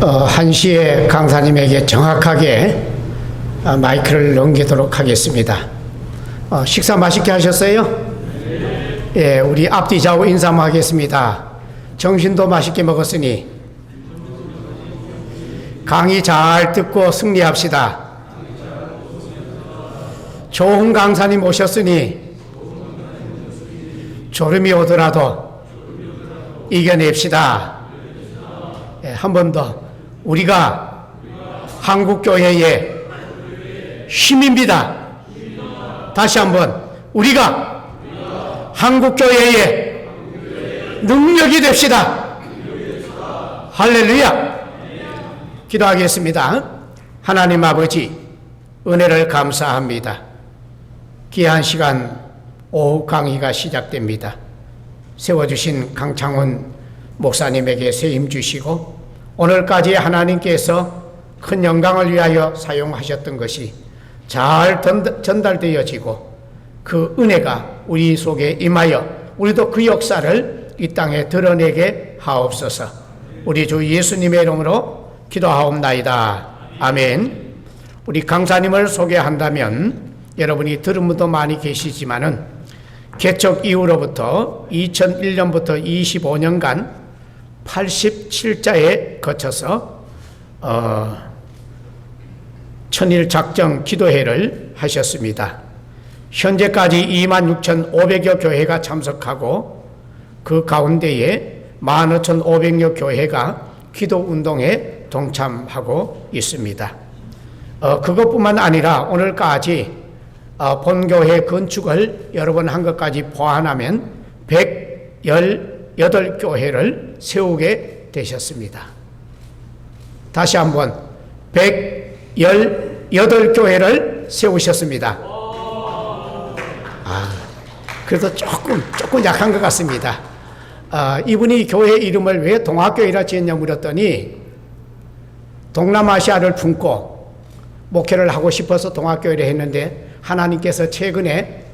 한시에 강사님에게 정확하게 마이크를 넘기도록 하겠습니다. 식사 맛있게 하셨어요? 예, 우리 앞뒤 좌우 인사만 하겠습니다. 점심도 맛있게 먹었으니 강의 잘 듣고 승리합시다. 좋은 강사님 오셨으니 졸음이 오더라도 이겨냅시다. 예, 한 번 더. 우리가 한국교회의 힘입니다. 다시 한번. 우리가 한국교회의 능력이 됩시다. 할렐루야. 기도하겠습니다. 하나님 아버지, 은혜를 감사합니다. 귀한 시간 오후 강의가 시작됩니다. 세워주신 강창훈 목사님에게 세임 주시고 오늘까지 하나님께서 큰 영광을 위하여 사용하셨던 것이 잘 전달되어지고 그 은혜가 우리 속에 임하여 우리도 그 역사를 이 땅에 드러내게 하옵소서. 우리 주 예수님의 이름으로 기도하옵나이다. 아멘. 우리 강사님을 소개한다면 여러분이 들은 분도 많이 계시지만은 개척 이후로부터 2001년부터 25년간 87자에 거쳐서 천일 작정 기도회를 하셨습니다. 현재까지 26,500여 교회가 참석하고 그 가운데에 15,500여 교회가 기도 운동에 동참하고 있습니다. 그것뿐만 아니라 오늘까지 본교회 건축을 여러 번 한 것까지 포함하면 118교회를 세우게 되셨습니다. 다시 한번 118교회를 세우셨습니다. 그래도 조금 약한 것 같습니다. 이분이 교회 이름을 왜 동학교회라 지었냐 물었더니 동남아시아를 품고 목회를 하고 싶어서 동학교회를 했는데 하나님께서 최근에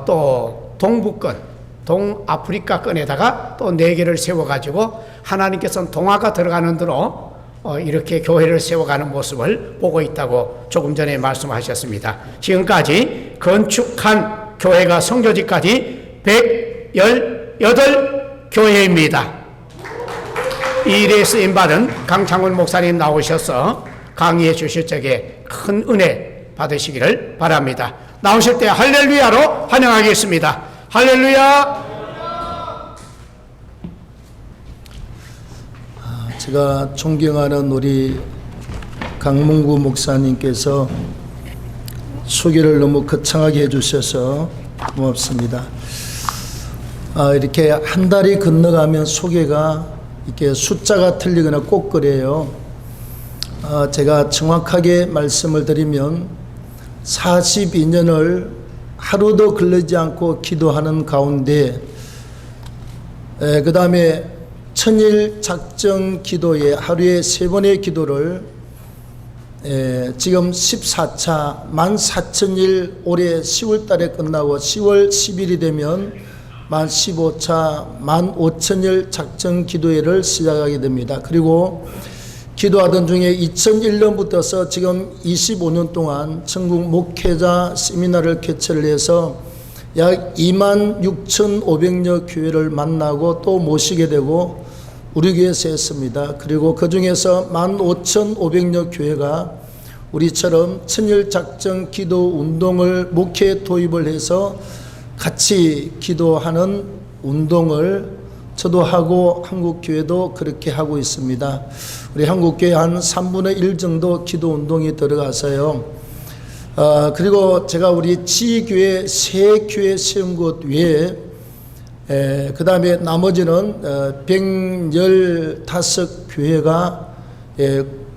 또 동북권 동아프리카권에다가 또 4개를 세워가지고 하나님께서는 동화가 들어가는 대로 이렇게 교회를 세워가는 모습을 보고 있다고 조금 전에 말씀하셨습니다. 지금까지 건축한 교회가 성교지까지 118교회입니다. 이 일에 쓰임받은 강창훈 목사님 나오셔서 강의해 주실 적에 큰 은혜 받으시기를 바랍니다. 나오실 때 할렐루야로 환영하겠습니다. 할렐루야. 제가 존경하는 우리 강문구 목사님께서 소개를 너무 거창하게 해주셔서 고맙습니다. 이렇게 한 달이 건너가면 소개가 이렇게 숫자가 틀리거나 꼭 그래요. 제가 정확하게 말씀을 드리면 42년을 하루도 걸리지 않고 기도하는 가운데 그 다음에 천일 작정 기도에 하루에 3번의 기도를 지금 14차 14,000일 올해 10월 달에 끝나고 10월 10일이 되면 만 15차 15,000일 작정 기도회를 시작하게 됩니다. 그리고 기도하던 중에 2001년부터서 지금 25년 동안 전국 목회자 세미나를 개최를 해서 약 26,500여 교회를 만나고 또 모시게 되고 우리 교회에서 했습니다. 그리고 그 중에서 15,500여 교회가 우리처럼 천일 작정 기도 운동을 목회에 도입을 해서 같이 기도하는 운동을 저도 하고 한국교회도 그렇게 하고 있습니다. 우리 한국교회 한 3분의 1 정도 기도 운동이 들어가서요. 그리고 제가 우리 지교회 3교회 세운 것 외에 그 다음에 나머지는 115교회가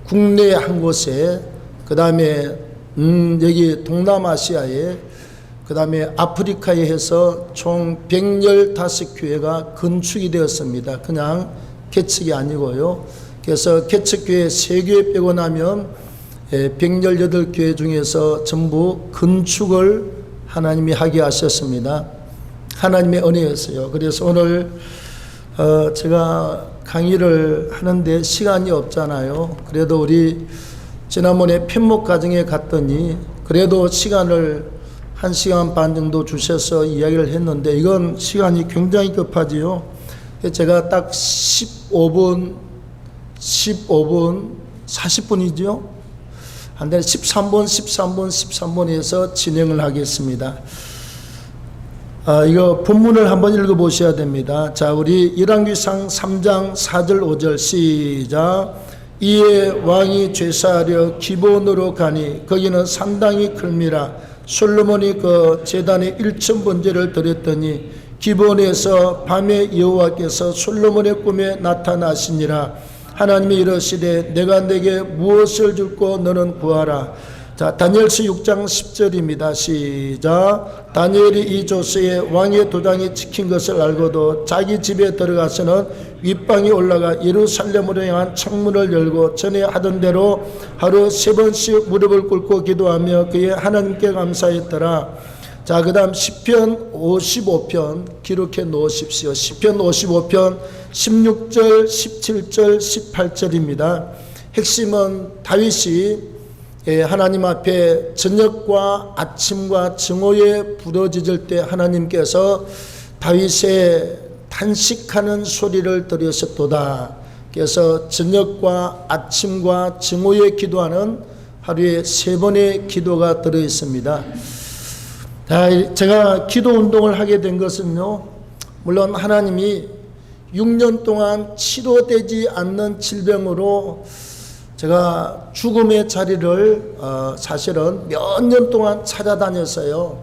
국내 한 곳에 그 다음에 여기 동남아시아에 그 다음에 아프리카에 해서 총 115교회가 건축이 되었습니다. 그냥 개척이 아니고요. 그래서 개척교회 3교회 빼고 나면 118교회 중에서 전부 건축을 하나님이 하게 하셨습니다. 하나님의 은혜였어요. 그래서 오늘 제가 강의를 하는데 시간이 없잖아요. 그래도 우리 지난번에 편목 과정에 갔더니 그래도 시간을 1시간 반 정도 주셔서 이야기를 했는데 이건 시간이 굉장히 급하지요. 제가 딱 15분 40분이죠. 한 달에 13분에서 진행을 하겠습니다. 이거 본문을 한번 읽어보셔야 됩니다. 자, 우리 열왕기상 3장 4절 5절 시작. 이에 왕이 죄사하려 기본으로 가니 거기는 산당이 클미라. 솔로몬이 그 제단에 1000번제를 드렸더니 기본에서 밤에 여호와께서 솔로몬의 꿈에 나타나시니라. 하나님이 이르시되 내가 내게 무엇을 줄고 너는 구하라. 자, 다니엘서 6장 10절입니다. 시작. 다니엘이 이 조서에 왕의 도장이 찍힌 것을 알고도 자기 집에 들어가서는 윗방에 올라가 예루살렘으로 향한 창문을 열고 전에 하던 대로 하루 3번씩 무릎을 꿇고 기도하며 그의 하나님께 감사했더라. 자, 그 다음 시편 55편 기록해 놓으십시오. 시편 55편 16절 17절 18절입니다. 핵심은 다윗이 하나님 앞에 저녁과 아침과 정오에 부르짖을 때 하나님께서 다윗의 탄식하는 소리를 들으셨도다. 그래서 저녁과 아침과 정오에 기도하는 하루에 3번의 기도가 들어있습니다. 제가 기도 운동을 하게 된 것은요, 물론 하나님이 6년 동안 치료되지 않는 질병으로 제가 죽음의 자리를 사실은 몇 년 동안 찾아다녔어요.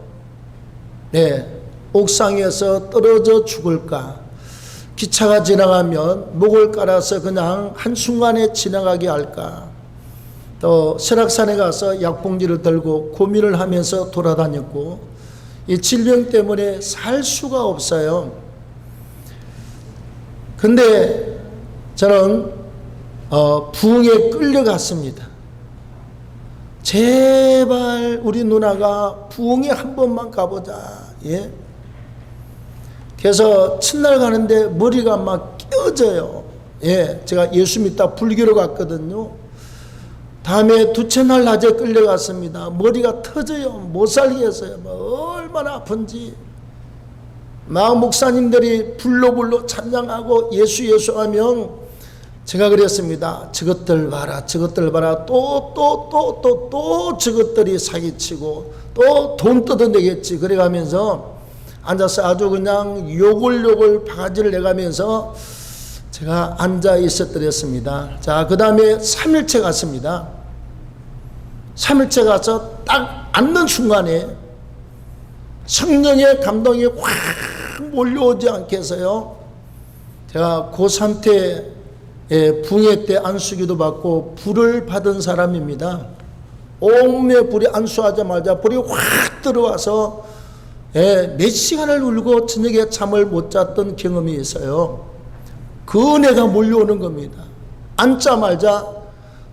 네, 옥상에서 떨어져 죽을까, 기차가 지나가면 목을 깔아서 그냥 한순간에 지나가게 할까, 또 설악산에 가서 약봉지를 들고 고민을 하면서 돌아다녔고, 이 질병 때문에 살 수가 없어요. 근데 저는 부흥에 끌려갔습니다. 제발 우리 누나가 부흥에 한 번만 가보자. 예? 그래서 첫날 가는데 머리가 막 깨어져요. 예, 제가 예수 믿다 불교로 갔거든요. 다음에 두째 날 낮에 끌려갔습니다. 머리가 터져요. 못 살겠어요. 얼마나 아픈지. 막 목사님들이 불로 찬양하고 예수 하면 제가 그랬습니다. 저것들 봐라, 저것들 봐라. 또 저것들이 사기치고 또 돈 뜯어내겠지. 그래가면서 앉아서 아주 그냥 욕을 바가지를 내가면서 제가 앉아 있었더랬습니다. 자, 그 다음에 3일째 갔습니다. 3일째 가서 딱 앉는 순간에 성령의 감동이 확 몰려오지 않겠어요? 제가 그 상태에 붕해 때 안수기도 받고 불을 받은 사람입니다. 온몸에 불이 안수하자마자 불이 확 들어와서 몇 시간을 울고 저녁에 잠을 못 잤던 경험이 있어요. 그 은혜가 몰려오는 겁니다. 앉자마자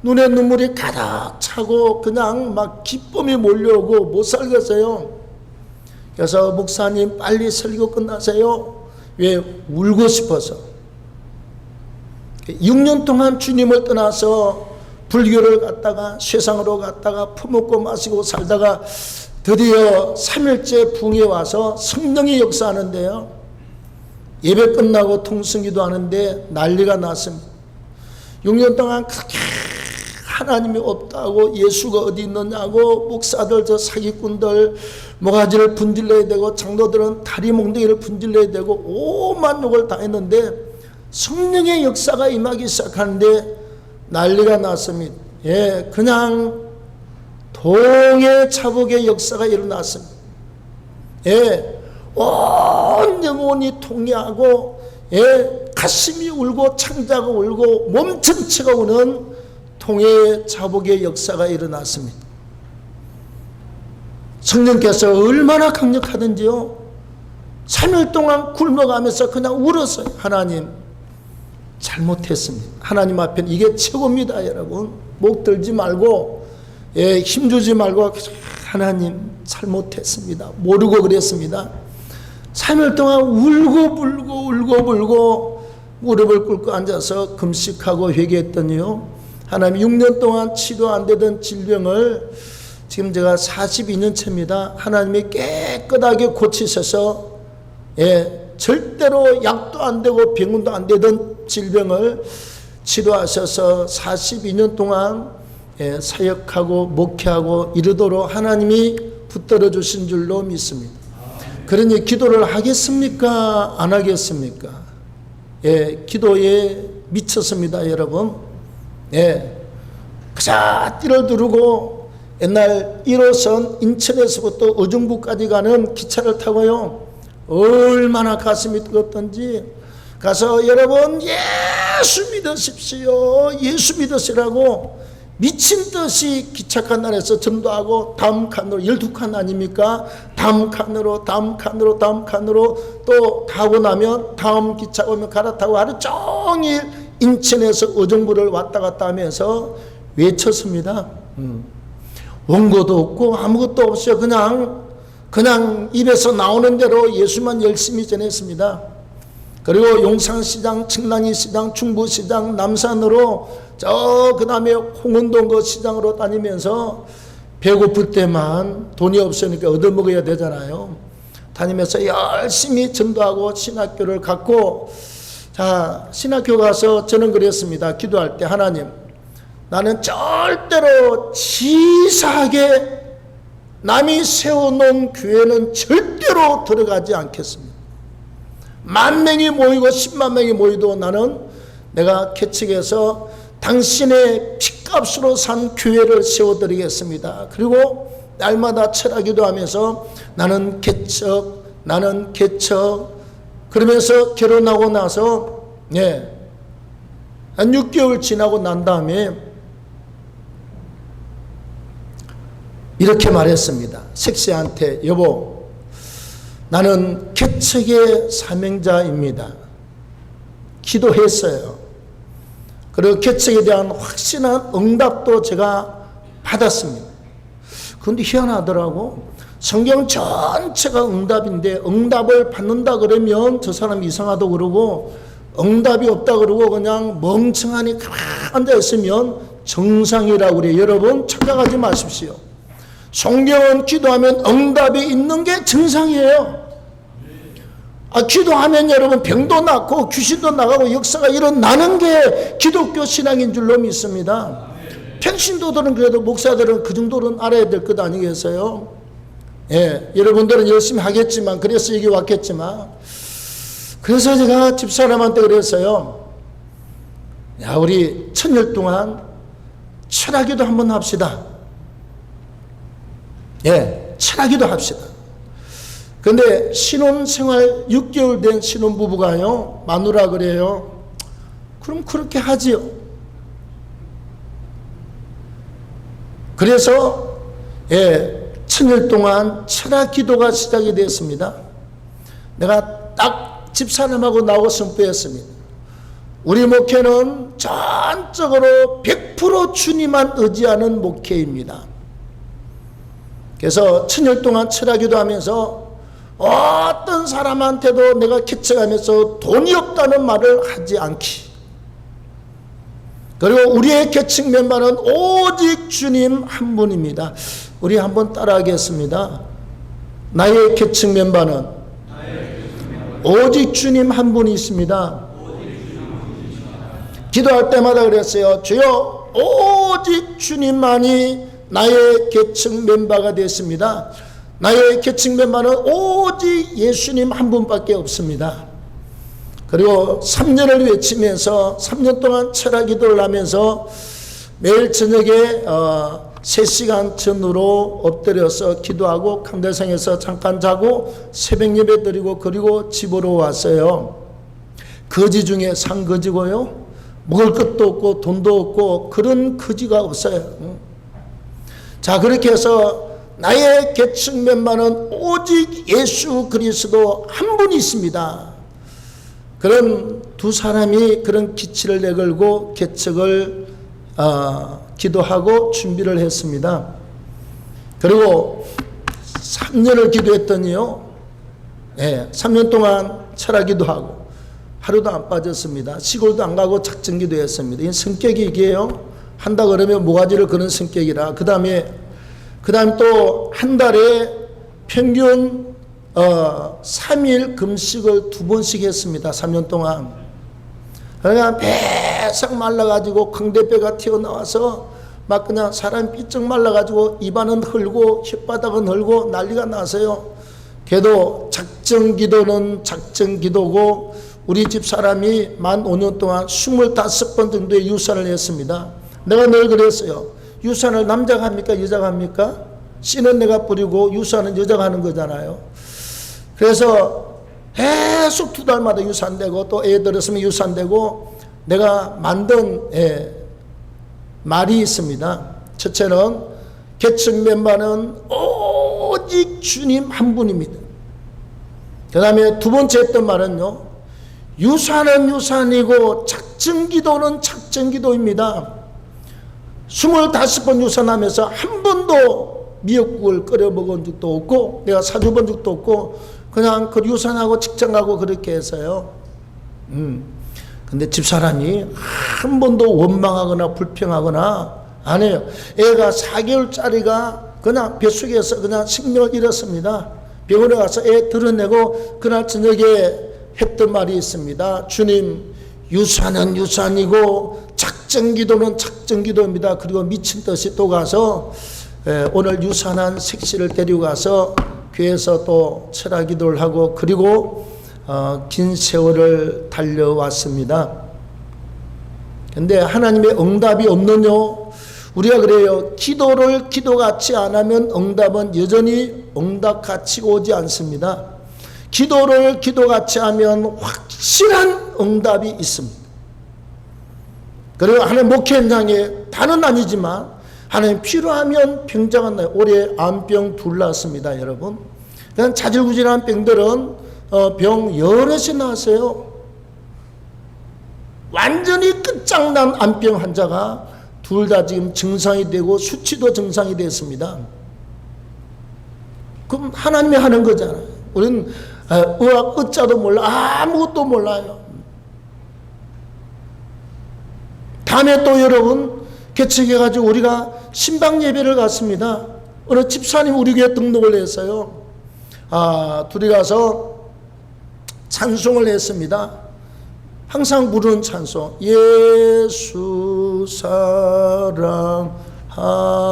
눈에 눈물이 가득 차고 그냥 막 기쁨이 몰려오고 못 살겠어요. 그래서 목사님 빨리 설교 끝나세요. 왜? 울고 싶어서. 6년 동안 주님을 떠나서 불교를 갔다가 세상으로 갔다가 퍼먹고 마시고 살다가 드디어 3일째 붕에 와서 성령이 역사하는데요. 예배 끝나고 통성기도 하는데 난리가 났습니다. 6년 동안 그렇게 하나님이 없다고, 예수가 어디 있느냐고, 목사들 저 사기꾼들 모가지를 분질러야 되고, 장로들은 다리 몽둥이를 분질러야 되고 오만 욕을 다 했는데 성령의 역사가 임하기 시작하는데 난리가 났습니다. 예, 그냥 동해 차복의 역사가 일어났습니다. 예, 온 영혼이 통해하고, 예, 가슴이 울고 창자가 울고 몸 전체가 우는 통해 차복의 역사가 일어났습니다. 성령께서 얼마나 강력하든지요, 3일 동안 굶어가면서 그냥 울었어요. 하나님 잘못했습니다. 하나님 앞에는 이게 최고입니다. 여러분 목 들지 말고, 예, 힘주지 말고 하나님 잘못했습니다. 모르고 그랬습니다. 3일 동안 울고 불고 무릎을 꿇고 앉아서 금식하고 회개했더니요, 하나님 6년 동안 치료 안 되던 질병을 지금 제가 42년 차입니다. 하나님이 깨끗하게 고치셔서, 절대로 약도 안 되고 병원도 안 되던 질병을 치료하셔서 42년 동안 사역하고 목회하고 이르도록 하나님이 붙들어 주신 줄로 믿습니다. 그러니 기도를 하겠습니까? 안 하겠습니까? 기도에 미쳤습니다, 여러분. 그자 뛰어들고 옛날 1호선 인천에서부터 어중부까지 가는 기차를 타고요, 얼마나 가슴이 뜨겁던지 가서 여러분 예수 믿으십시오, 예수 믿으시라고 미친 듯이 기차칸 안에서 전도하고 다음 칸으로 12칸 아닙니까? 다음 칸으로 다음 칸으로 다음 칸으로 또 타고 나면 다음 기차 오면 갈아타고 하루 종일 인천에서 어정부를 왔다 갔다 하면서 외쳤습니다. 원고도 없고 아무것도 없어요. 그냥 입에서 나오는 대로 예수만 열심히 전했습니다. 그리고 용산시장, 청량리시장, 중부시장, 남산으로 그 다음에 홍은동 그 시장으로 다니면서 배고플 때만 돈이 없으니까 얻어먹어야 되잖아요. 다니면서 열심히 전도하고 신학교를 갖고, 신학교 가서 저는 그랬습니다. 기도할 때, 하나님, 나는 절대로 치사하게 남이 세워놓은 교회는 절대로 들어가지 않겠습니다. 10,000명이 모이고 10만 명이 모이도 나는 내가 개척해서 당신의 핏값으로 산 교회를 세워드리겠습니다. 그리고 날마다 철학기도 하면서 나는 개척 그러면서 결혼하고 나서 한 6개월 지나고 난 다음에 이렇게 말했습니다. 색시한테, 여보, 나는 개척의 사명자입니다. 기도했어요. 그리고 개척에 대한 확신한 응답도 제가 받았습니다. 그런데 희한하더라고. 성경 전체가 응답인데 응답을 받는다 그러면 저 사람이 이상하다고 그러고, 응답이 없다 그러고 그냥 멍청하니 가만히 앉아있으면 정상이라고 그래요. 여러분 착각하지 마십시오. 성경은 기도하면 응답이 있는 게 정상이에요. 기도하면 여러분 병도 낫고 귀신도 나가고 역사가 일어나는 게 기독교 신앙인 줄로 믿습니다. 평신도들은 그래도 목사들은 그 정도는 알아야 될 것 아니겠어요? 여러분들은 열심히 하겠지만, 그래서 여기 왔겠지만, 그래서 제가 집사람한테 그랬어요. 야, 우리 1000일 동안 철학기도 한번 합시다. 철학기도 합시다. 근데 신혼생활 6개월 된 신혼부부가요, 마누라 그래요. 그럼 그렇게 하지요. 그래서 1000일 동안 철학기도가 시작이 됐습니다. 내가 딱 집사람하고 나오고 선포했습니다. 우리 목회는 전적으로 100% 주님만 의지하는 목회입니다. 그래서 1000일 동안 철학기도 하면서 어떤 사람한테도 내가 개척하면서 돈이 없다는 말을 하지 않기. 그리고 우리의 개척 멤버는 오직 주님 한 분입니다. 우리 한번 따라하겠습니다. 나의 개척 멤버는 오직 주님 한 분이 있습니다. 기도할 때마다 그랬어요. 주여, 오직 주님만이 나의 개척 멤버가 됐습니다. 나의 개척 멤버는 오직 예수님 한 분밖에 없습니다. 그리고 3년을 외치면서 3년 동안 철학기도를 하면서 매일 저녁에 3시간 전으로 엎드려서 기도하고 강대상에서 잠깐 자고 새벽 예배 드리고 그리고 집으로 왔어요. 거지 중에 상거지고요. 먹을 것도 없고 돈도 없고 그런 거지가 없어요. 자, 그렇게 해서 나의 개척 멤버는 오직 예수 그리스도 한 분이 있습니다. 그런 두 사람이 그런 기치를 내걸고 개척을 기도하고 준비를 했습니다. 그리고 3년을 기도했더니요, 3년 동안 철학기도 하고 하루도 안 빠졌습니다. 시골도 안 가고 작정기도 했습니다. 이 성격이 이게요. 한다 그러면 모가지를 그는 성격이라. 그 다음에 또 한 달에 평균 3일 금식을 2번씩 했습니다. 3년 동안. 그러니까 배싹 말라가지고 광대뼈가 튀어나와서 막 그냥 사람이 삐쩍 말라가지고 입안은 흘고 혓바닥은 흘고 난리가 나서요. 그래도 작정기도는 작정기도고 우리 집 사람이 만 5년 동안 25번 정도의 유산을 했습니다. 내가 늘 그랬어요. 유산을 남자가 합니까? 여자가 합니까? 씨는 내가 뿌리고 유산은 여자가 하는 거잖아요. 그래서 계속 2달마다 유산되고 또 애 들었으면 유산되고 내가 만든 말이 있습니다. 첫째는 계층 멤버는 오직 주님 한 분입니다. 그 다음에 두 번째 했던 말은요. 유산은 유산이고 작정기도는 작정기도입니다. 25번 유산하면서 한 번도 미역국을 끓여 먹은 적도 없고 내가 사줘본 적도 없고 그냥 그 유산하고 직장하고 그렇게 해서요. 근데 집사람이 한 번도 원망하거나 불평하거나 안 해요. 애가 4개월짜리가 그냥 뱃속에서 그냥 생명을 잃었습니다. 병원에 가서 애 드러내고 그날 저녁에 했던 말이 있습니다. 주님, 유산은 유산이고 작정기도는 작정기도입니다. 그리고 미친 듯이 또 가서 오늘 유산한 색시를 데리고 가서 교회에서 또 철학기도를 하고 그리고 긴 세월을 달려왔습니다. 근데 하나님의 응답이 없느뇨? 우리가 그래요. 기도를 기도같이 안 하면 응답은 여전히 응답같이 오지 않습니다. 기도를 기도같이 하면 확실한 응답이 있습니다. 그리고 하나님 목회 현장에 다는 아니지만 하나님 필요하면 병자가 나요. 올해 암병 둘 났습니다, 여러분. 그냥 자질구질한 병들은 병 여럿이 나왔어요. 완전히 끝장난 암병 환자가 둘 다 지금 증상이 되고 수치도 증상이 됐습니다. 그럼 하나님이 하는 거잖아요. 우리는 의학 의자도 몰라 아무것도 몰라요. 다음에 또 여러분 개척해가지고 우리가 신방 예배를 갔습니다. 어느 집사님 우리 교회 등록을 했어요. 둘이 가서 찬송을 했습니다. 항상 부르는 찬송 예수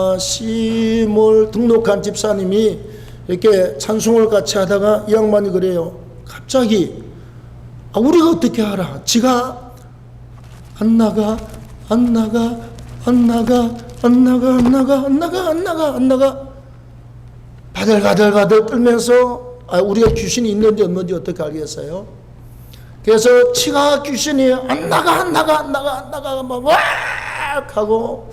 사랑하심을 등록한 집사님이 이렇게 찬송을 같이 하다가 이 양반이 그래요. 갑자기 우리가 어떻게 알아? 지가 안 나가 바들바들 떨면서 우리가 귀신이 있는지 없는지 어떻게 알겠어요? 그래서 지가 귀신이 안 나가 막 왁 하고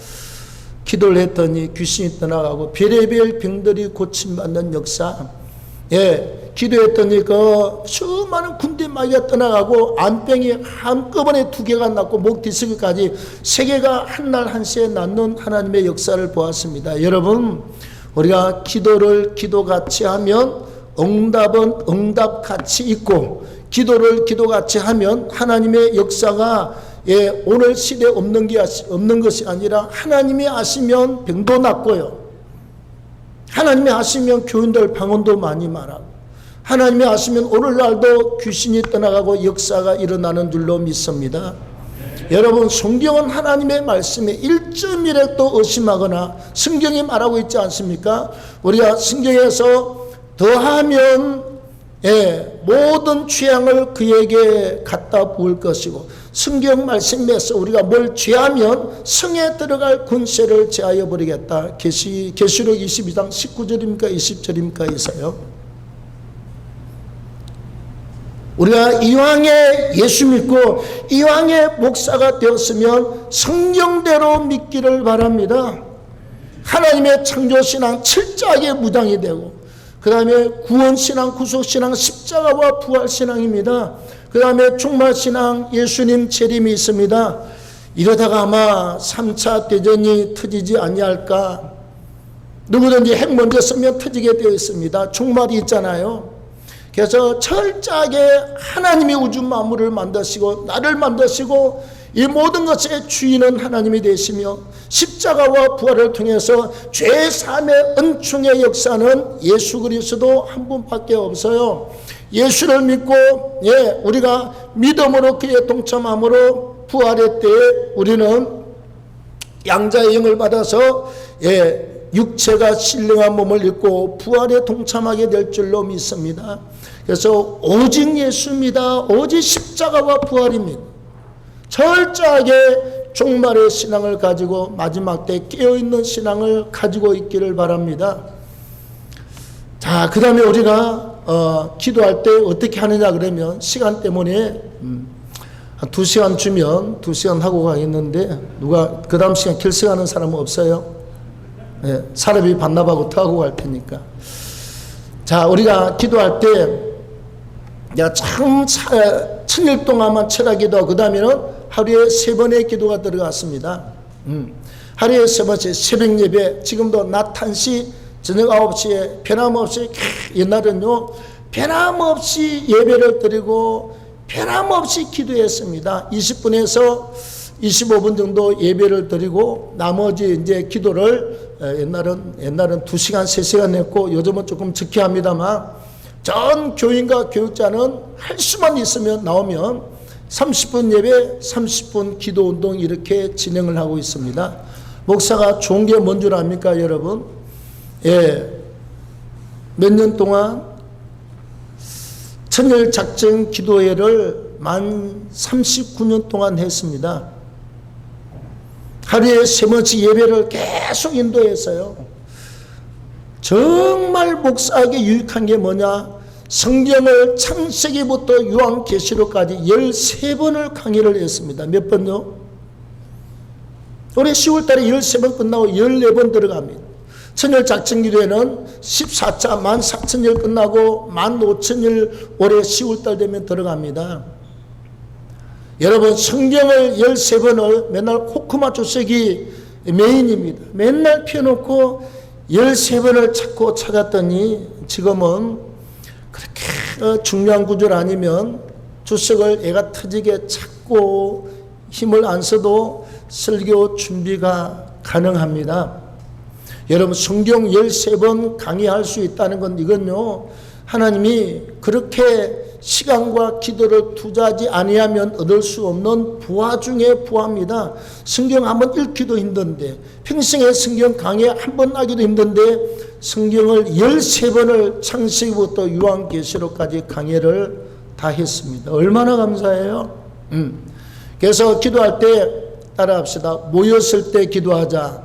기도를 했더니 귀신이 떠나가고 별의별 병들이 고침받는 역사. 기도했더니 그 수많은 군대 마귀가 떠나가고 암병이 한꺼번에 2개가 났고 목 디스크까지 3개가 한날 한시에 낫는 하나님의 역사를 보았습니다. 여러분, 우리가 기도를 기도같이 하면 응답은 응답같이 있고 기도를 기도같이 하면 하나님의 역사가 오늘 시대에 없는 것이 아니라 하나님이 아시면 병도 낫고요. 하나님이 아시면 교인들 방언도 많이 말하고 하나님이 아시면 오늘날도 귀신이 떠나가고 역사가 일어나는 줄로 믿습니다. 여러분, 성경은 하나님의 말씀에 1.1도 의심하거나 성경이 말하고 있지 않습니까? 우리가 성경에서 더하면 모든 취향을 그에게 갖다 부을 것이고 성경 말씀에서 우리가 뭘 취하면 성에 들어갈 군세를 제하여 버리겠다. 계시록 22장 19절입니까 20절입니까 있어요. 우리가 이왕에 예수 믿고 이왕에 목사가 되었으면 성경대로 믿기를 바랍니다. 하나님의 창조신앙 7자에 무장이 되고 그 다음에 구원신앙, 구속신앙, 십자가와 부활신앙입니다. 그 다음에 종말신앙, 예수님 재림이 있습니다. 이러다가 아마 3차 대전이 터지지 아니할까. 누구든지 핵 먼저 쓰면 터지게 되어 있습니다. 종말이 있잖아요. 그래서 철저하게 하나님이 우주 만물을 만드시고 나를 만드시고 이 모든 것의 주인은 하나님이 되시며 십자가와 부활을 통해서 죄 사함의 은총의 역사는 예수 그리스도 한 분밖에 없어요. 예수를 믿고 우리가 믿음으로 그에 동참함으로 부활의 때에 우리는 양자의 영을 받아서 육체가 신령한 몸을 입고 부활에 동참하게 될 줄로 믿습니다. 그래서 오직 예수입니다. 오직 십자가와 부활입니다. 철저하게 종말의 신앙을 가지고 마지막 때 깨어있는 신앙을 가지고 있기를 바랍니다. 자, 그 다음에 우리가 기도할 때 어떻게 하느냐 그러면 시간 때문에 한 2시간 주면 2시간 하고 가겠는데 누가 그 다음 시간 결석하는 사람은 없어요? 사람이 반납하고 더 하고 갈 테니까. 자, 우리가 기도할 때 참 천일 동안만 철학기도 그 다음에는 하루에 3번의 기도가 들어갔습니다. 하루에 3번씩 새벽 예배, 지금도 낮 1시 저녁 9시에 변함없이 옛날은요 변함없이 예배를 드리고 변함없이 기도했습니다. 20분에서 25분 정도 예배를 드리고 나머지 이제 기도를 옛날은 2시간 3시간 했고 요즘은 조금 적게 합니다만 전 교인과 교육자는 할 수만 있으면 나오면 30분 예배 30분 기도 운동 이렇게 진행을 하고 있습니다. 목사가 좋은 게 뭔 줄 압니까 여러분? 몇 년 동안 천일 작정 기도회를 만 39년 동안 했습니다. 하루에 3번씩 예배를 계속 인도했어요. 정말 목사에게 유익한 게 뭐냐? 성경을 창세기부터 요한계시록까지 13번을 강의를 했습니다. 몇 번요? 올해 10월달에 13번 끝나고 14번 들어갑니다. 천일 작정기도회는 14차 14,000일 끝나고 15,000일 올해 10월달 되면 들어갑니다. 여러분 성경을 13번을 맨날 코코마 주석이 메인입니다. 맨날 펴놓고 13번을 찾고 찾았더니 지금은 그렇게 중요한 구절 아니면 주석을 애가 터지게 찾고 힘을 안 써도 설교 준비가 가능합니다. 여러분 성경 13번 강의할 수 있다는 건 이건요 하나님이 그렇게 시간과 기도를 투자하지 아니하면 얻을 수 없는 부하 중에 부하입니다. 성경 한번 읽기도 힘든데 평생에 성경 강의 한 번 하기도 힘든데 성경을 13번을 창세기부터 요한계시록까지 강의를 다 했습니다. 얼마나 감사해요. 그래서 기도할 때 따라합시다. 모였을 때 기도하자.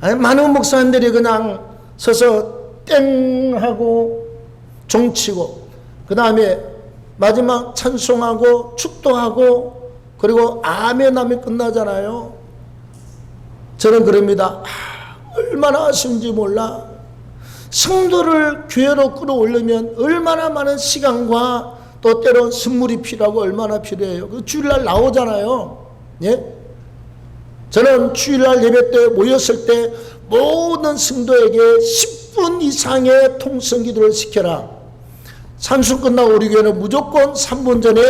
아니, 많은 목사님들이 그냥 서서 땡 하고 종치고 그 다음에 마지막 찬송하고 축도하고 그리고 아멘 하면 끝나잖아요. 저는 그럽니다. 얼마나 아쉬운지 몰라. 성도를 교회로 끌어올리면 얼마나 많은 시간과 또 때론 선물이 필요하고 얼마나 필요해요. 그 주일날 나오잖아요. 예? 저는 주일날 예배 때 모였을 때 모든 성도에게 10분 이상의 통성기도를 시켜라. 찬송 끝나고 우리 교회는 무조건 3분 전에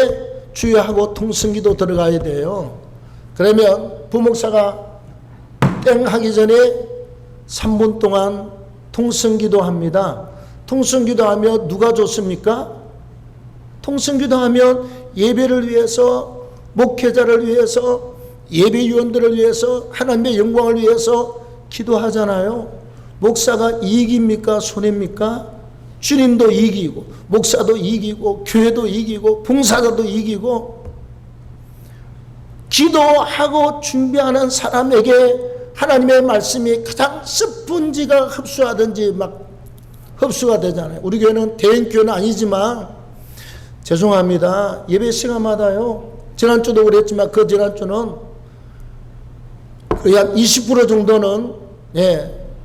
주의하고 통성기도 들어가야 돼요. 그러면 부목사가 땡 하기 전에 3분 동안 통성기도 합니다. 통성기도 하면 누가 좋습니까? 통성기도 하면 예배를 위해서 목회자를 위해서 예배위원들을 위해서 하나님의 영광을 위해서 기도하잖아요. 목사가 이익입니까? 손해입니까? 주님도 이기고 목사도 이기고 교회도 이기고 봉사자도 이기고 기도하고 준비하는 사람에게 하나님의 말씀이 가장 스펀지가 흡수하든지 막 흡수가 되잖아요. 우리 교회는 대형교회는 아니지만 죄송합니다. 예배 시간마다요. 지난주도 그랬지만 그 지난주는 거의 한 20% 정도는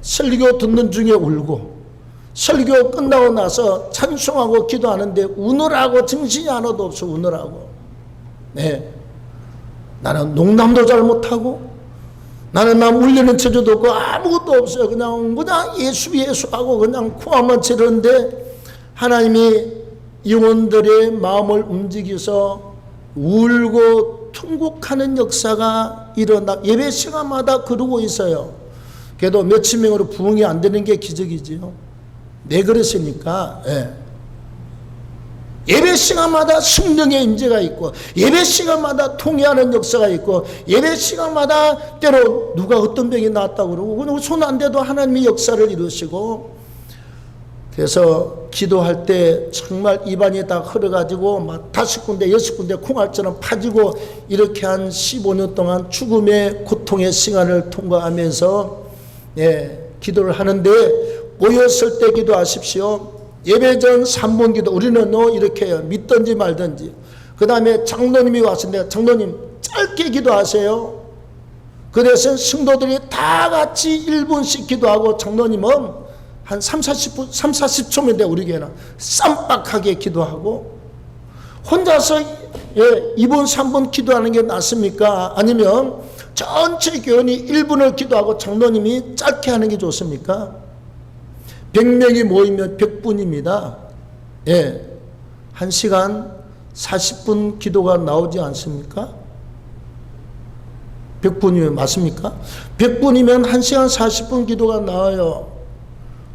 설교 듣는 중에 울고 설교 끝나고 나서 찬송하고 기도하는데 우느라고 정신이 하나도 없어 우느라고. 나는 농담도 잘 못하고 나는 남 울리는 체조도 없고 아무것도 없어요. 그냥 예수하고 그냥 코아만 치르는데 하나님이 영혼들의 마음을 움직여서 울고 통곡하는 역사가 일어나 예배 시간마다 그러고 있어요. 그래도 몇천 명으로 부흥이 안 되는 게 기적이지요. 네 그릇이니까. 예배 시간마다 성령의 임재가 있고 예배 시간마다 통회하는 역사가 있고 예배 시간마다 때로 누가 어떤 병이 나왔다고 그러고 손 안 대도 하나님이 역사를 이루시고 그래서 기도할 때 정말 입안이 다 흘러가지고 막 5군데 6군데 콩알처럼 파지고 이렇게 한 15년 동안 죽음의 고통의 시간을 통과하면서 기도를 하는데 모였을 때 기도하십시오. 예배 전 3분 기도 우리는 이렇게 해요. 믿든지 말든지. 그 다음에 장로님이 왔는데 장로님 짧게 기도하세요. 그 대신 성도들이 다 같이 1분씩 기도하고 장로님은 한 40초면 돼. 우리 교회는 쌈박하게 기도하고 혼자서 2분 3분 기도하는 게 낫습니까? 아니면 전체 교인이 1분을 기도하고 장로님이 짧게 하는 게 좋습니까? 100명이 모이면 100분입니다. 1시간 40분 기도가 나오지 않습니까? 100분이면 맞습니까? 100분이면 1시간 40분 기도가 나와요.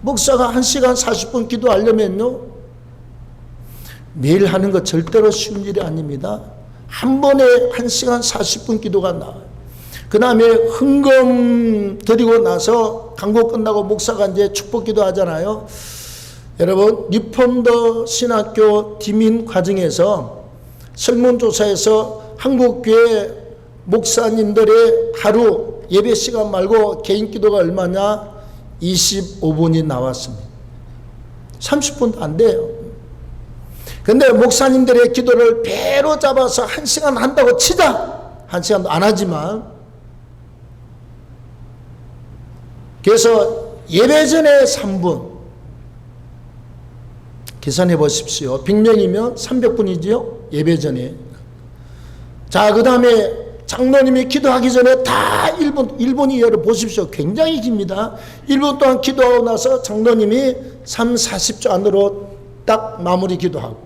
목사가 1시간 40분 기도하려면요, 매일 하는 거 절대로 쉬운 일이 아닙니다. 한 번에 1시간 40분 기도가 나와요. 그 다음에 헌금 드리고 나서 강고 끝나고 목사가 이제 축복 기도 하잖아요. 여러분, 리폼더 신학교 디민 과정에서 설문조사에서 한국교회 목사님들의 하루 예배 시간 말고 개인 기도가 얼마냐? 25분이 나왔습니다. 30분도 안 돼요. 근데 목사님들의 기도를 배로 잡아서 1시간 한다고 치자. 1시간도 안 하지만. 그래서 예배 전에 3분. 계산해 보십시오. 100명이면 300분이지요? 예배 전에. 자, 그 다음에 장로님이 기도하기 전에 다 1분이 여러분 보십시오. 굉장히 깁니다. 1분 동안 기도하고 나서 장로님이 3, 40초 안으로 딱 마무리 기도하고.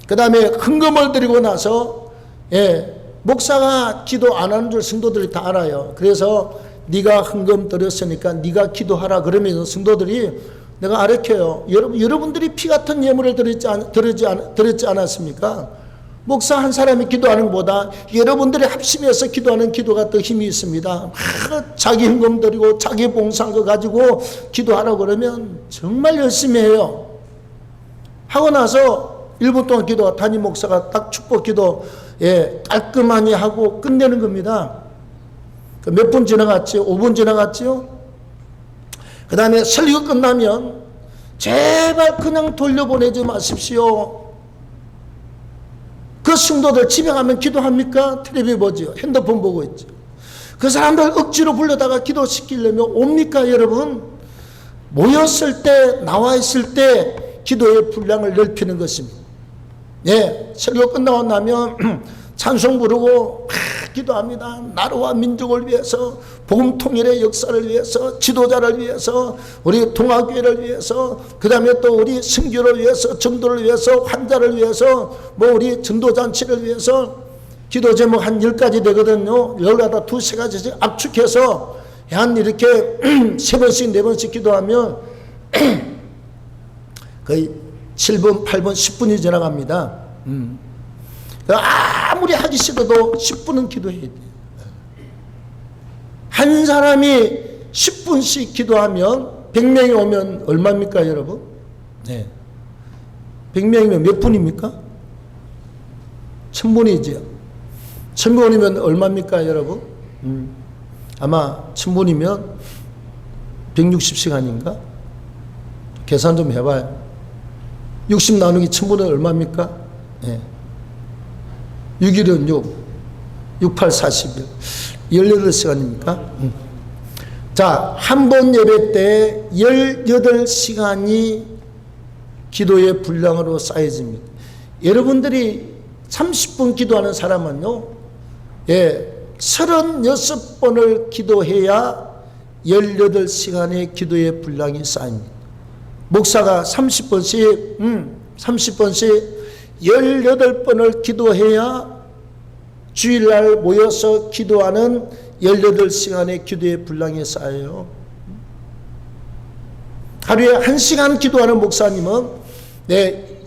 그 다음에 헌금을 드리고 나서, 목사가 기도 안 하는 줄 성도들이 다 알아요. 그래서 네가 헌금 드렸으니까 네가 기도하라 그러면서 성도들이 내가 아뢰켜요. 여러분들이 피 같은 예물을 드렸지 않았습니까? 목사 한 사람이 기도하는 것보다 여러분들이 합심해서 기도하는 기도가 더 힘이 있습니다. 자기 헌금 드리고 자기 봉사한 거 가지고 기도하라고 그러면 정말 열심히 해요. 하고 나서 1분 동안 기도, 담임 목사가 딱 축복 기도 깔끔하게 하고 끝내는 겁니다. 몇 분 지나갔지요? 5분 지나갔지요? 그 다음에 설교 끝나면 제발 그냥 돌려보내지 마십시오. 그 성도들 집에 가면 기도합니까? 텔레비 보죠. 핸드폰 보고 있죠. 그 사람들 억지로 불러다가 기도시키려면 옵니까, 여러분? 모였을 때, 나와 있을 때 기도의 분량을 넓히는 것입니다. 설교 끝나고 나면 찬송 부르고 기도합니다. 나라와 민족을 위해서, 복음 통일의 역사를 위해서, 지도자를 위해서, 우리 동아교회를 위해서, 그 다음에 또 우리 선교를 위해서, 전도를 위해서, 환자를 위해서, 우리 전도잔치를 위해서 기도 제목 한 10가지 되거든요. 10가지 2-3가지씩 압축해서 한 이렇게 3번씩 4번씩 기도하면 거의 7분, 8분, 10분이 지나갑니다. 아무리 하기 싫어도 10분은 기도해야 돼요. 한 사람이 10분씩 기도하면 100명이 오면 얼마입니까, 여러분? 100명이면 몇 분입니까? 1000분이죠. 1000분이면 얼마입니까, 여러분? 아마 1000분이면 160시간인가? 계산 좀 해봐요. 60 나누기 1000분은 얼마입니까? 6일은 6, 8, 40일. 18시간입니까? 자, 한 번 예배 때 18시간이 기도의 분량으로 쌓여집니다. 여러분들이 30분 기도하는 사람은요, 36번을 기도해야 18시간의 기도의 분량이 쌓입니다. 목사가 30번씩 18번을 기도해야 주일날 모여서 기도하는 18시간의 기도의 분량이 쌓여요. 하루에 1시간 기도하는 목사님은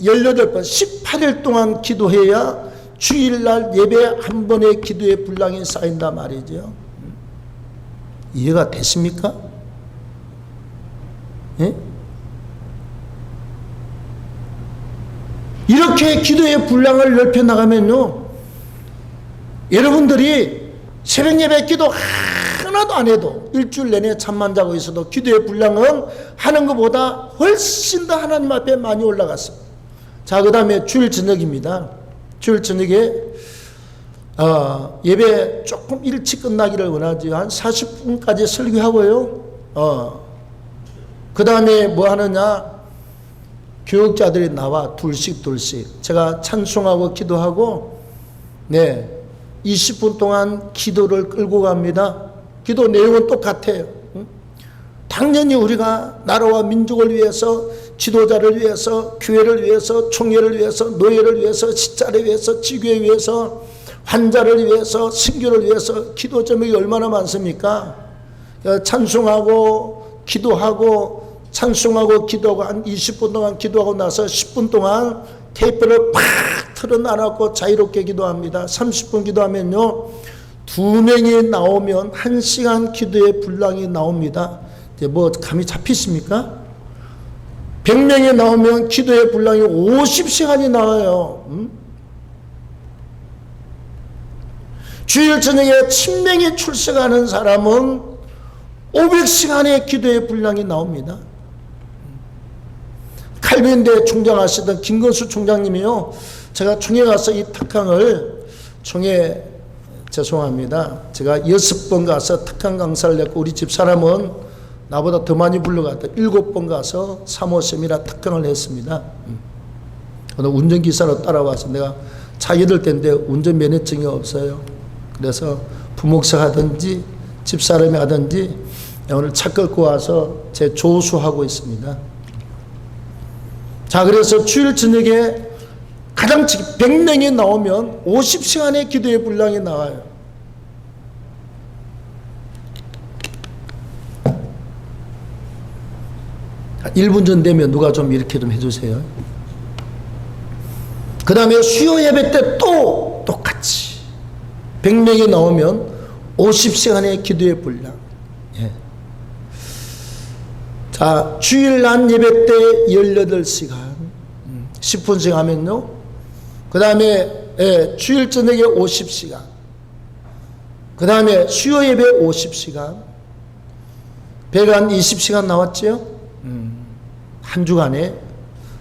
18번 18일 동안 기도해야 주일날 예배 한 번의 기도의 분량이 쌓인단 말이죠. 이해가 되십니까? 예? 이렇게 기도의 분량을 넓혀 나가면요, 여러분들이 새벽 예배 기도 하나도 안 해도 일주일 내내 잠만 자고 있어도 기도의 분량은 하는 것보다 훨씬 더 하나님 앞에 많이 올라갔습니다. 자, 그 다음에 주일 저녁입니다. 주일 저녁에 예배 조금 일찍 끝나기를 원하지. 한 40분까지 설교하고요. 그 다음에 뭐 하느냐, 교육자들이 나와 둘씩 제가 찬송하고 기도하고 20분 동안 기도를 끌고 갑니다. 기도 내용은 똑같아요. 당연히 우리가 나라와 민족을 위해서, 지도자를 위해서, 교회를 위해서, 총회를 위해서, 노예를 위해서, 십자를 위해서, 지교회 위해서, 환자를 위해서, 신교를 위해서 기도 제목이 얼마나 많습니까? 찬송하고 기도하고 찬송하고 기도하고 한 20분 동안 기도하고 나서 10분 동안 테이프를 팍 틀어놔놓고 자유롭게 기도합니다. 30분 기도하면요, 2명이 나오면 1시간 기도의 분량이 나옵니다. 뭐 감이 잡히십니까? 100명이 나오면 기도의 분량이 50시간이 나와요. 주일 저녁에 1000명이 출석하는 사람은 500시간의 기도의 분량이 나옵니다. 칼빈대 총장하시던 김건수 총장님이요, 제가 총회 가서 이 특강을, 총회 죄송합니다, 제가 6번 가서 특강 강사를 냈고 우리 집사람은 나보다 더 많이 불러갔다 7번 가서 사모쌤이라 특강을 했습니다. 오늘 운전기사로 따라와서 내가 차 8대인데 운전면허증이 없어요. 그래서 부목사 하든지 집사람이 하든지 오늘 차 끌고 와서 제 조수하고 있습니다. 자, 그래서 주일 저녁에 가장 100명이 나오면 50시간의 기도의 분량이 나와요. 자, 1분 전 되면 누가 좀 이렇게 좀 해주세요. 그 다음에 수요 예배 때 또 똑같이 100명이 나오면 50시간의 기도의 분량. 예. 자, 주일 낮 예배 때 18시간 10분씩 하면요, 그 다음에 주일 저녁에 50시간, 그 다음에 수요 예배 50시간, 배가 한 20시간 나왔죠. 한 주간에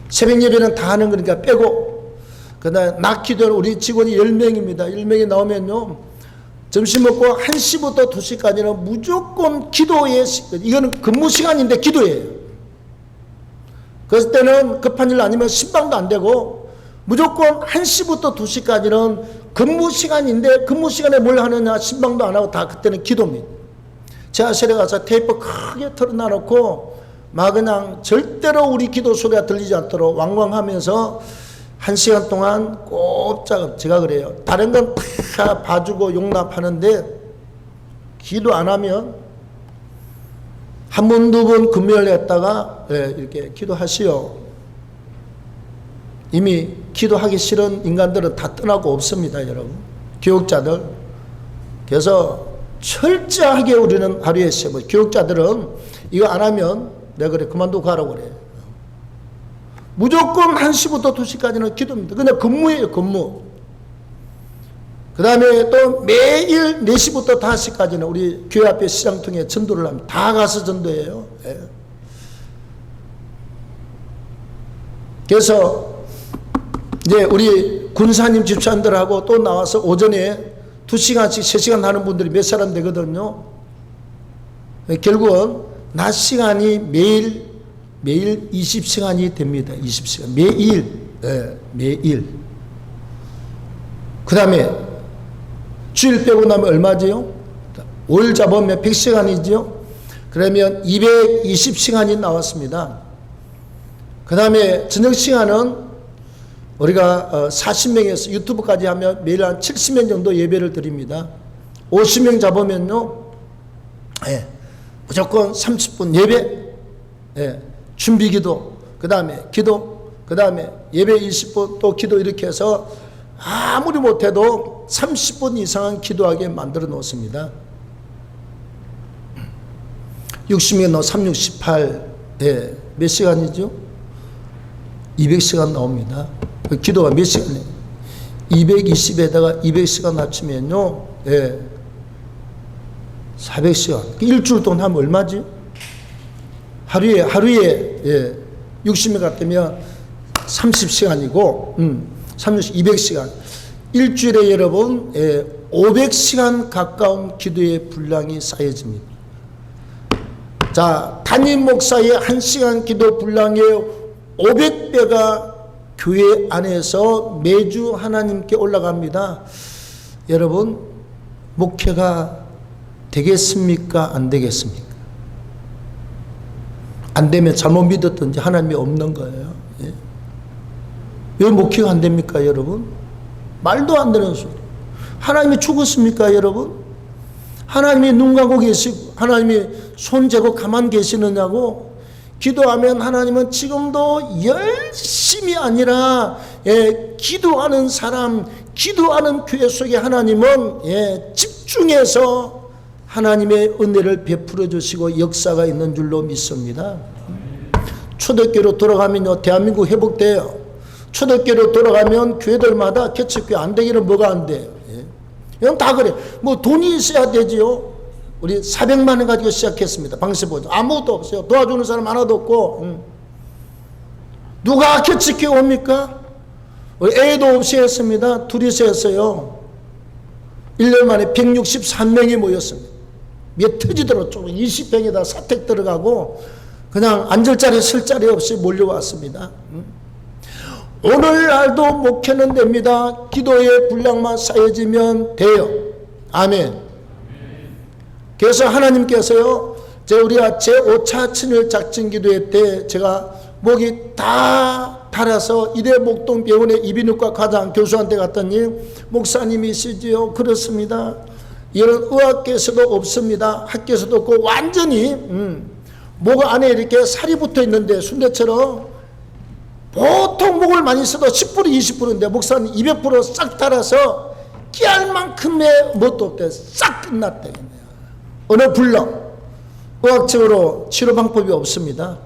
새벽 예배는 다 하는 거니까 빼고, 그 다음에 낮 기도는 우리 직원이 10명입니다 10명이 나오면요, 점심 먹고 1시부터 2시까지는 무조건 기도의 이거는 근무 시간인데 기도예요. 그럴 때는 급한 일 아니면 신방도 안 되고, 무조건 1시부터 2시까지는 근무 시간인데 근무 시간에 뭘 하느냐, 신방도 안 하고 다 그때는 기도입니다. 지하실에 가서 테이프 크게 틀어놔놓고 막 그냥 절대로 우리 기도 소리가 들리지 않도록 왕왕하면서 1시간 동안 꼼짝, 제가 그래요. 다른 건 다 봐주고 용납하는데 기도 안 하면 한 번, 두 번 금요일 했다가 이렇게 기도하시오. 이미 기도하기 싫은 인간들은 다 떠나고 없습니다, 여러분. 교육자들. 그래서 철저하게 우리는 하루에 세번, 교육자들은 이거 안 하면 내가 그래 그만두고 가라고 그래. 무조건 1시부터 2시까지는 기도입니다. 그냥 근무예요, 근무. 그 다음에 또 매일 4시부터 5시까지는 우리 교회 앞에 시장통에 전도를 합니다. 다 가서 전도해요. 예. 그래서 이제 우리 군사님 집사님들하고 또 나와서 오전에 2시간씩 3시간 하는 분들이 몇 사람 되거든요. 결국은 낮 시간이 매일 20시간이 됩니다. 20시간. 매일. 예, 매일. 그 다음에 주일 빼고 나면 얼마지요? 5일 잡으면 100시간이죠. 그러면 220시간이 나왔습니다. 그 다음에 저녁 시간은 우리가 40명에서 유튜브까지 하면 매일 한 70명 정도 예배를 드립니다. 50명 잡으면요, 예, 무조건 30분 예배, 예, 준비기도, 그 다음에 기도, 그 다음에 예배 20분, 또 기도, 이렇게 해서 아무리 못해도 30분 이상은 기도하게 만들어 놓습니다. 60명 넣어 3, 68, 예, 몇 시간이죠? 200시간 나옵니다. 그 기도가 몇 시간이에요? 220에다가 200시간 합치면요, 예, 400시간. 일주일 동안 하면 얼마지? 하루에, 예, 60명 같으면 30시간이고, 200시간. 일주일에 여러분, 예, 500시간 가까운 기도의 분량이 쌓여집니다. 자, 담임 목사의 1시간 기도 분량의 500배가 교회 안에서 매주 하나님께 올라갑니다. 여러분, 목회가 되겠습니까? 안 되겠습니까? 안 되면 잘못 믿었든지 하나님이 없는 거예요. 예. 왜 목회가 안 됩니까, 여러분? 말도 안 되는 소리. 하나님이 죽었습니까, 여러분? 하나님이 눈 감고 계시고 하나님이 손 재고 가만 계시느냐고. 기도하면 하나님은 지금도 열심히 아니라, 예, 기도하는 사람, 기도하는 교회 속에 하나님은, 예, 집중해서 하나님의 은혜를 베풀어 주시고 역사가 있는 줄로 믿습니다. 초대교회로 돌아가면요, 대한민국 회복돼요. 초대교회로 돌아가면 교회들마다 개척교회 안 되기는 뭐가 안 돼요. 예. 이건 다 그래. 뭐 돈이 있어야 되지요. 우리 400만 원 가지고 시작했습니다. 방세보조. 아무것도 없어요. 도와주는 사람 하나도 없고. 누가 개척교회 옵니까? 우리 애도 없이 했습니다. 둘이서 했어요. 1년 만에 163명이 모였습니다. 몇 터지도록 좀 20평에다 사택 들어가고 그냥 앉을 자리 쓸 자리 없이 몰려왔습니다. 오늘날도 목회는 됩니다. 기도의 분량만 쌓여지면 돼요. 아멘. 그래서 하나님께서요, 우리가 제5차 친일 작전 기도회 때 제가 목이 다 달아서 이대 목동병원의 이비인후과 과장 교수한테 갔더니, 목사님이시지요? 그렇습니다. 이런 의학계에서도 없습니다. 학계에서도 없고 완전히 목 안에 이렇게 살이 붙어 있는데, 순대처럼 보통 목을 많이 써도 10% 20%인데 목사님 200% 싹 달아서 끼할 만큼의 뭣도 없대. 싹 끝났대. 어느 불러 의학적으로 치료 방법이 없습니다.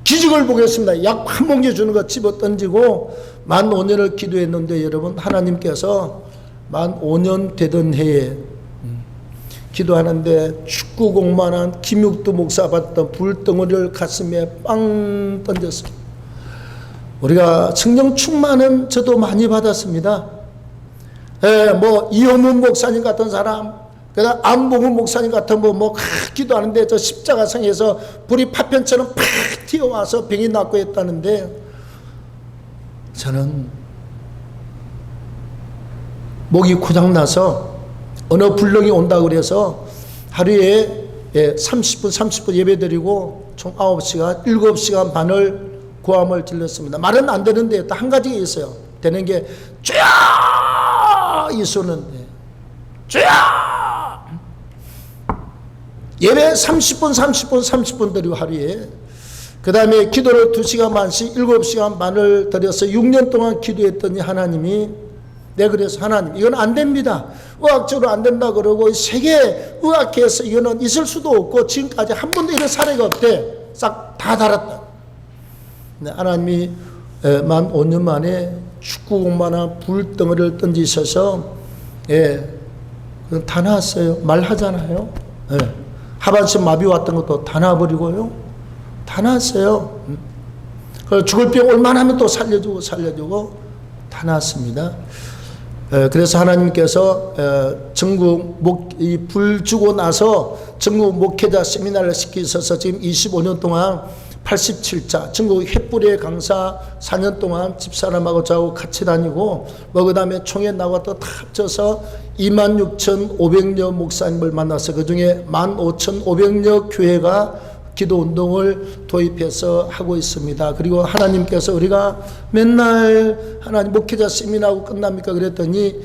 기적을 보겠습니다. 약 한 봉지 주는 거 집어 던지고 만 5년을 기도했는데, 여러분, 하나님께서 만 5년 되던 해에 기도하는데 축구공만한 김육두 목사 받던 불덩어리를 가슴에 빵 던졌어요. 우리가 성령 충만은 저도 많이 받았습니다. 예, 뭐 이호문 목사님 같은 사람, 그다음 안봉훈 목사님 같은 뭐 기도하는데 저 십자가성에서 불이 파편처럼 팍 튀어와서 병이 낫고 했다는데, 저는 목이 고장나서 어느 불령이 온다고 그래서 하루에 30분 예배 드리고 총 9시간, 7시간 반을 고함을 질렀습니다. 말은 안 되는데 또 한 가지가 있어요. 되는 게 쫙 이 쏘는데, 쫙 예배 30분 드리고 하루에, 그 다음에 기도를 2시간 반씩 7시간 반을 드려서 6년 동안 기도했더니 하나님이, 내가 그래서 하나님, 이건 안 됩니다. 의학적으로 안 된다 그러고 세계 의학계에서 이거는 있을 수도 없고 지금까지 한 번도 이런 사례가 없대. 싹 다 달았다. 하나님이 만 5년 만에 축구공만한 불덩어리를 던지셔서, 예, 다 나았어요. 말하잖아요. 예. 하반신 마비 왔던 것도 다 나아버리고요. 다 나았어요. 죽을 병 올만 하면 또 살려주고 다 나았습니다. 그래서 하나님께서 전국 불 주고 나서 전국 목회자 세미나를 시키셔서 지금 25년 동안 87자 전국 횃불의 강사 4년 동안 집사람하고 저하고 같이 다니고 그 다음에 총회 나가도 다 합쳐서 26,500여 목사님을 만나서 그중에 15,500여 교회가 기도운동을 도입해서 하고 있습니다. 그리고 하나님께서 우리가 맨날 하나님 목회자 세미나하고 끝납니까 그랬더니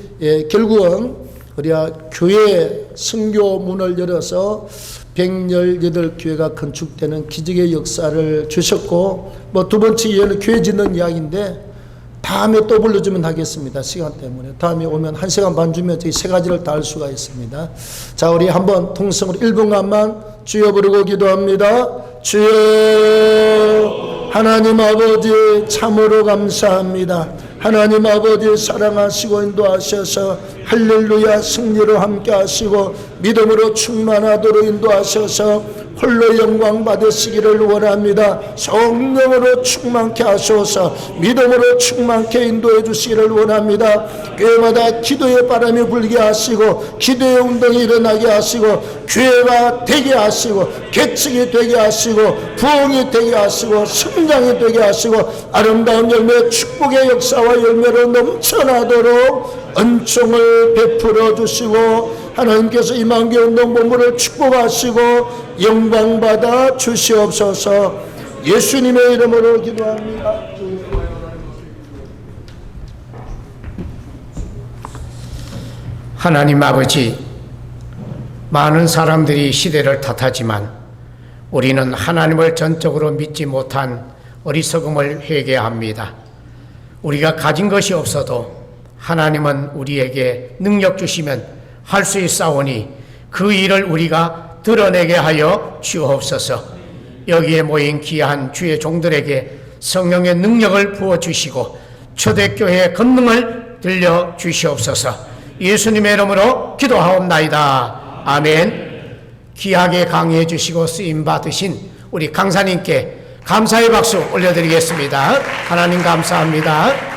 결국은 우리가 교회 선교 문을 열어서 118교회가 건축되는 기적의 역사를 주셨고 두 번째 이야기는 교회 짓는 이야기인데 다음에 또 불러주면 하겠습니다. 시간 때문에 다음에 오면 1시간 반 주면 저희 세 가지를 다 할 수가 있습니다. 자, 우리 한번 통성으로 1분간만 주여 부르고 기도합니다. 주여, 하나님 아버지 참으로 감사합니다. 하나님 아버지 사랑하시고 인도하셔서 할렐루야 승리로 함께 하시고 믿음으로 충만하도록 인도하셔서 홀로 영광 받으시기를 원합니다. 성령으로 충만케 하소서. 믿음으로 충만케 인도해 주시기를 원합니다. 교회마다 기도의 바람이 불게 하시고 기도의 운동이 일어나게 하시고 교회가 되게 하시고 개척이 되게 하시고 부흥이 되게 하시고 성장이 되게 하시고 아름다운 열매 축복의 역사와 열매로 넘쳐나도록 은총을 베풀어 주시고 하나님께서 이만교 운동본부를 축복하시고 영광받아 주시옵소서. 예수님의 이름으로 기도합니다. 하나님 아버지, 많은 사람들이 시대를 탓하지만 우리는 하나님을 전적으로 믿지 못한 어리석음을 회개합니다. 우리가 가진 것이 없어도 하나님은 우리에게 능력 주시면 할 수 있사오니 그 일을 우리가 드러내게 하여 주옵소서. 여기에 모인 귀한 주의 종들에게 성령의 능력을 부어주시고 초대교회의 권능을 들려주시옵소서. 예수님의 이름으로 기도하옵나이다. 아멘. 귀하게 강의해 주시고 쓰임 받으신 우리 강사님께 감사의 박수 올려드리겠습니다. 하나님 감사합니다.